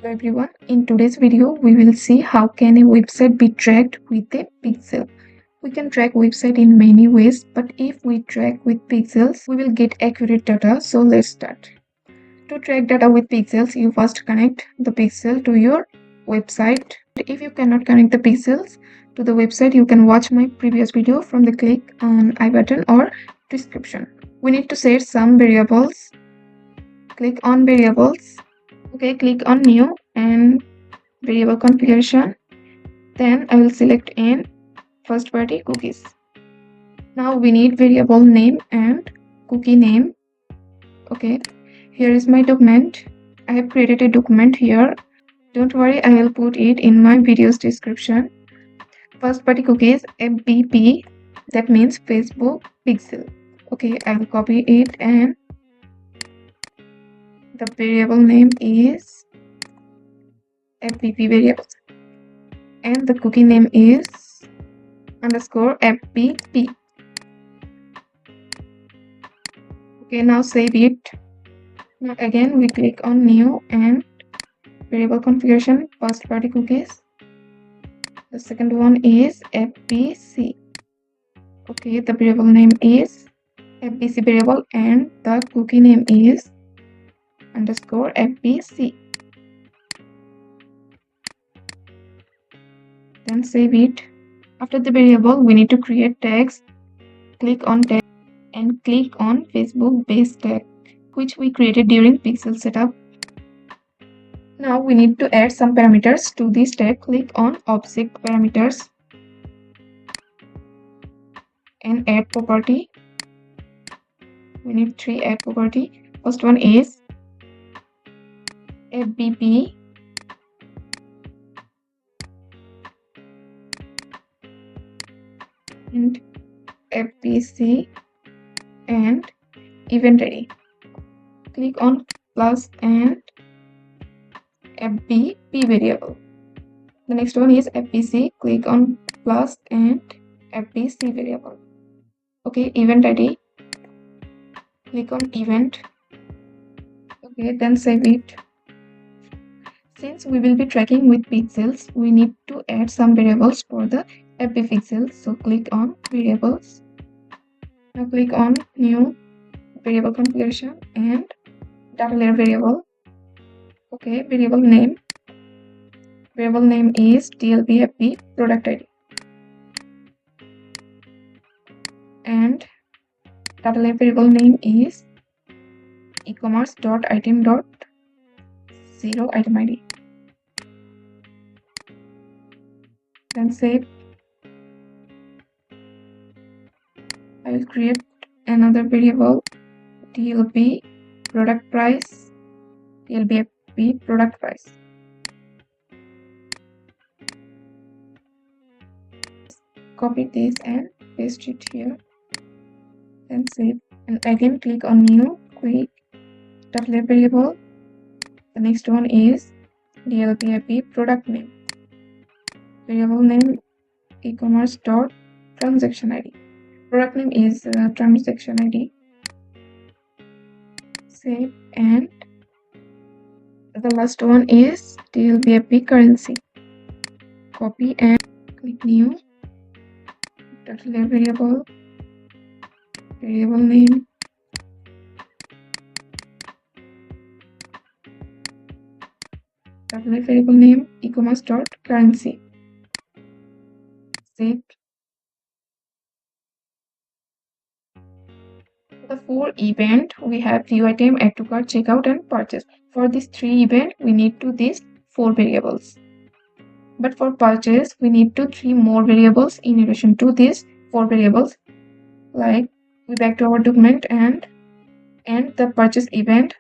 Hello everyone, in today's video we will see how can a website be tracked with a pixel. We can track website in many ways, but if we track with pixels we will get accurate data. So let's start. To track data with pixels, you first connect the pixel to your website. If you cannot connect the pixels to the website, you can watch my previous video from the click on I button or description. We need to set some variables. Click on variables. Okay, click on new and variable configuration. Then I will select in first party cookies. Now we need variable name and cookie name. Okay, here is my document. I have created a document here. Don't worry, I will put it in my video's description. First party cookies FBP, that means Facebook pixel. Okay, I will copy it and the variable name is FBP variables and the cookie name is underscore FBP. Okay, now save it. Now again we click on new and variable configuration, first party cookies. The second one is FBC. Okay, the variable name is FBC variable and the cookie name is underscore FBC. Then save it. After the variable, we need to create tags. Click on tag and click on Facebook base tag, which we created during pixel setup. Now we need to add some parameters to this tag. Click on object parameters and add property. We need 3 add property. First one is FBP and FBC and event ID. Click on plus and FBP variable. The next one is FBC. Click on plus and FBC variable. Okay, event ID. Click on event. Okay, then save it. Since we will be tracking with pixels, we need to add some variables for the FB pixels. So click on variables. Now click on new variable configuration and data layer variable. Okay, variable name. Variable name is DLBFB product ID. And data layer variable name is ecommerce.item.0 item ID. Then save. I will create another variable DLB product price, DLBFB product price. Copy this and paste it here. Then save. And again click on new, quick data layer variable. The next one is DLBFB product name. Variable name ecommerce.transaction ID. Product name is transaction ID. Save. And the last one is DLBFB currency. Copy and click new. Data layer variable. Variable name. Data layer variable name ecommerce.currency. Save. The 4 event we have view item, add to cart, checkout and purchase. For these 3 event we need to these 4 variables, but for purchase we need to 3 more variables in addition to these 4 variables. Like we back to our document and the purchase event,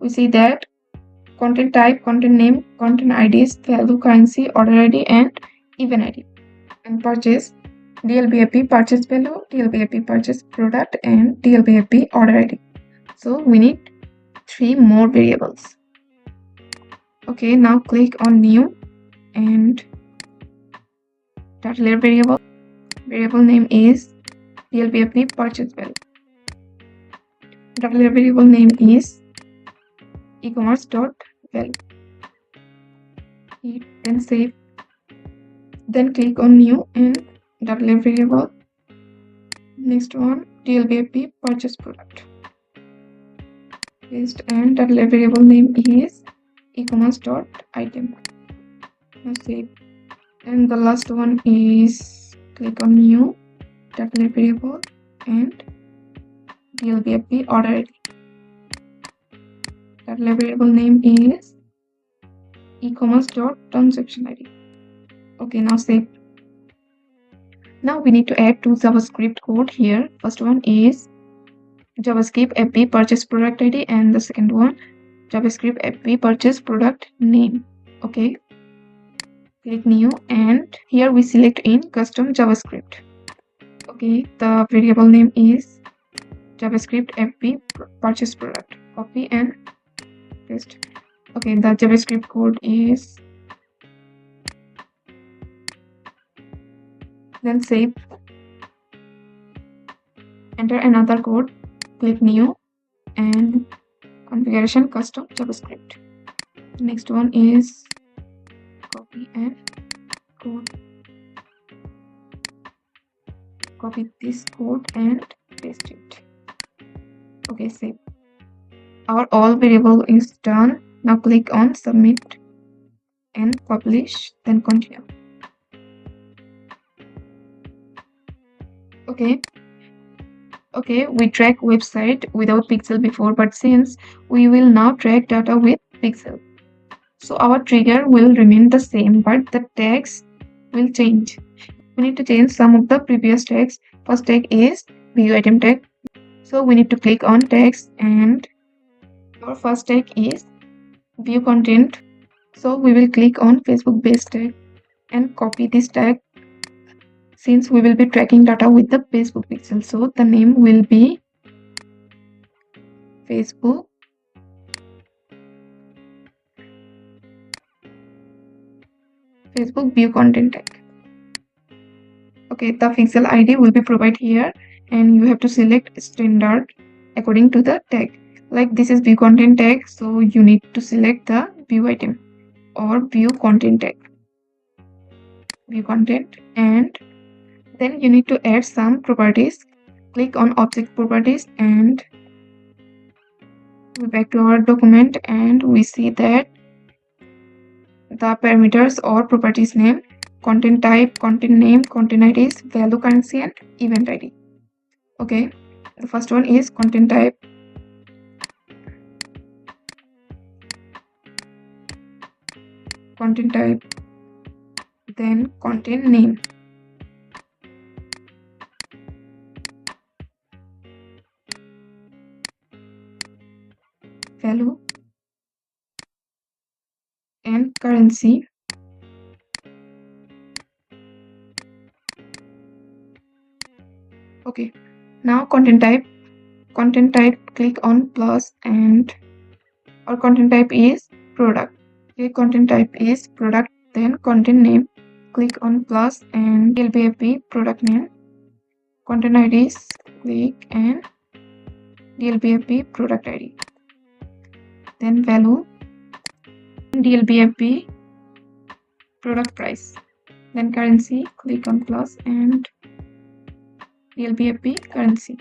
we see that content type, content name, content IDs, value, currency, order ID and event ID. And purchase DLBFB purchase value, DLBFB purchase product and DLBFB order ID. So we need 3 more variables. Okay, now click on new and data layer variable. Variable name is DLBFB purchase value. Data layer variable name is ecommerce.value. then save, then click on new and double variable. Next one, DLBFP purchase product. Paste and double variable name is e-commerce.item. Now save. And the last one is click on new double variable and DLBFP order ID. Double variable name is e-commerce.transaction ID. Okay, now save. Now we need to add two JavaScript code here. First one is JavaScript FB purchase product ID and the second one JavaScript FB purchase product name. Okay, click new and here we select in custom JavaScript. Okay, the variable name is JavaScript FB purchase product. Copy and paste. Okay, the JavaScript code is, then save, enter another code, click new and configuration custom JavaScript. Next one is copy and code, copy this code and paste it. Okay, save. Our all variable is done. Now click on submit and publish, then continue. Okay, we track website without pixel before, but since we will now track data with pixel, so our trigger will remain the same, but the tags will change. We need to change some of the previous tags. First tag is view item tag, so we need to click on tags and our first tag is view content, so we will click on Facebook base tag and copy this tag. Since we will be tracking data with the Facebook pixel, so the name will be Facebook view content tag. Okay, the pixel ID will be provided here and you have to select standard according to the tag. Like this is view content tag, so you need to select the view item or view content tag, view content, and then you need to add some properties. Click on object properties and go back to our document and we see that the parameters or properties name, content type, content name, content IDs, value currency and event ID. Okay, the first one is content type. Content type, then content name, value and currency. Okay, now content type, click on plus and our content type is product. Okay, content type is product, then content name, click on plus and DLBFP product name, content IDs, click and DLBFP product ID, then value, DLBFP product price, then currency, click on plus and DLBFP currency.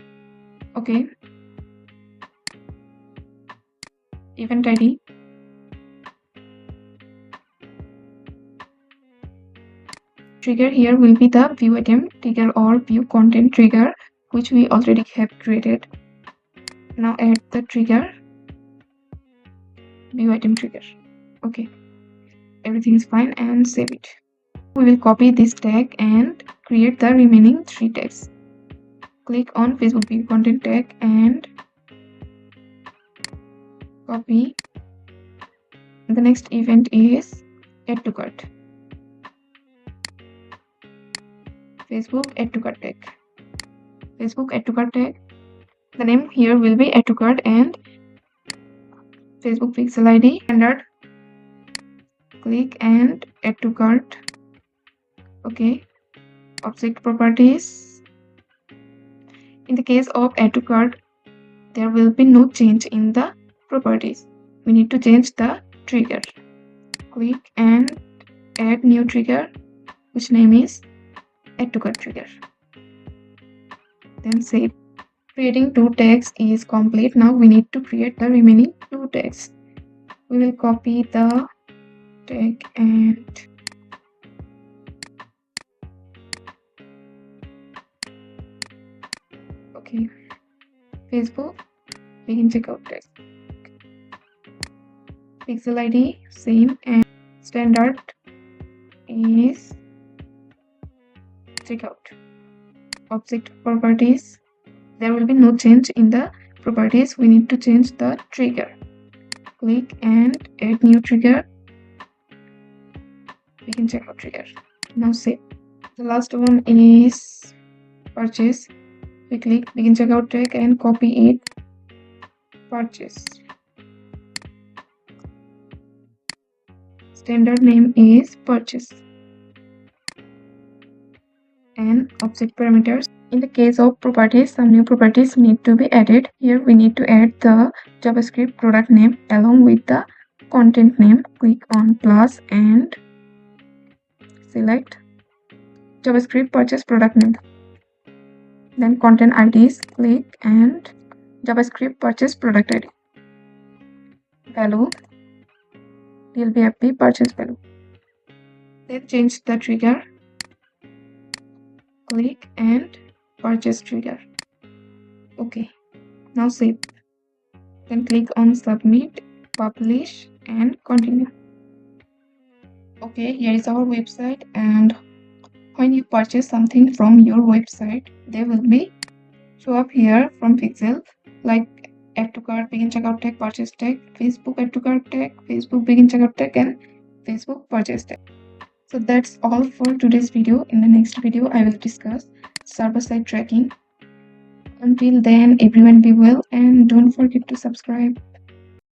Okay, event ID, trigger here will be the view item trigger or view content trigger which we already have created. Now add the trigger, view item trigger. Okay, everything is fine and save it. We will copy this tag and create the remaining 3 tags. Click on Facebook view content tag and copy. The next event is add to cart, Facebook add to cart tag, Facebook add to cart tag. The name here will be add to cart and Facebook pixel ID standard. Click and add to cart. Okay, object properties. In the case of add to cart, there will be no change in the properties. We need to change the trigger. Click and add new trigger, which name is add to cart trigger. Then save. Creating 2 tags is complete. Now we need to create the remaining 2 tags. We will copy the tag and okay, Facebook begin checkout tag, pixel ID same, and standard is checkout. Object properties, there will be no change in the properties. We need to change the trigger. Click and add new trigger, begin checkout trigger. Now save. The last one is purchase. We click begin checkout tag and copy it, purchase. Standard name is purchase. And object parameters. In the case of properties, some new properties need to be added. Here we need to add the JavaScript product name along with the content name. Click on plus and select JavaScript purchase product name. Then content IDs, click and JavaScript purchase product ID. Value DLBFP purchase value. Then change the trigger. Click and purchase trigger. Okay, now save. Then click on submit, publish and continue. Okay, here is our website, and when you purchase something from your website, they will be show up here from Pixel, like add to cart, begin checkout tag, purchase tag, Facebook add to cart tag, Facebook begin checkout tag and Facebook purchase tag. So that's all for today's video. In the next video, I will discuss server-side tracking. Until then, everyone be well and don't forget to subscribe.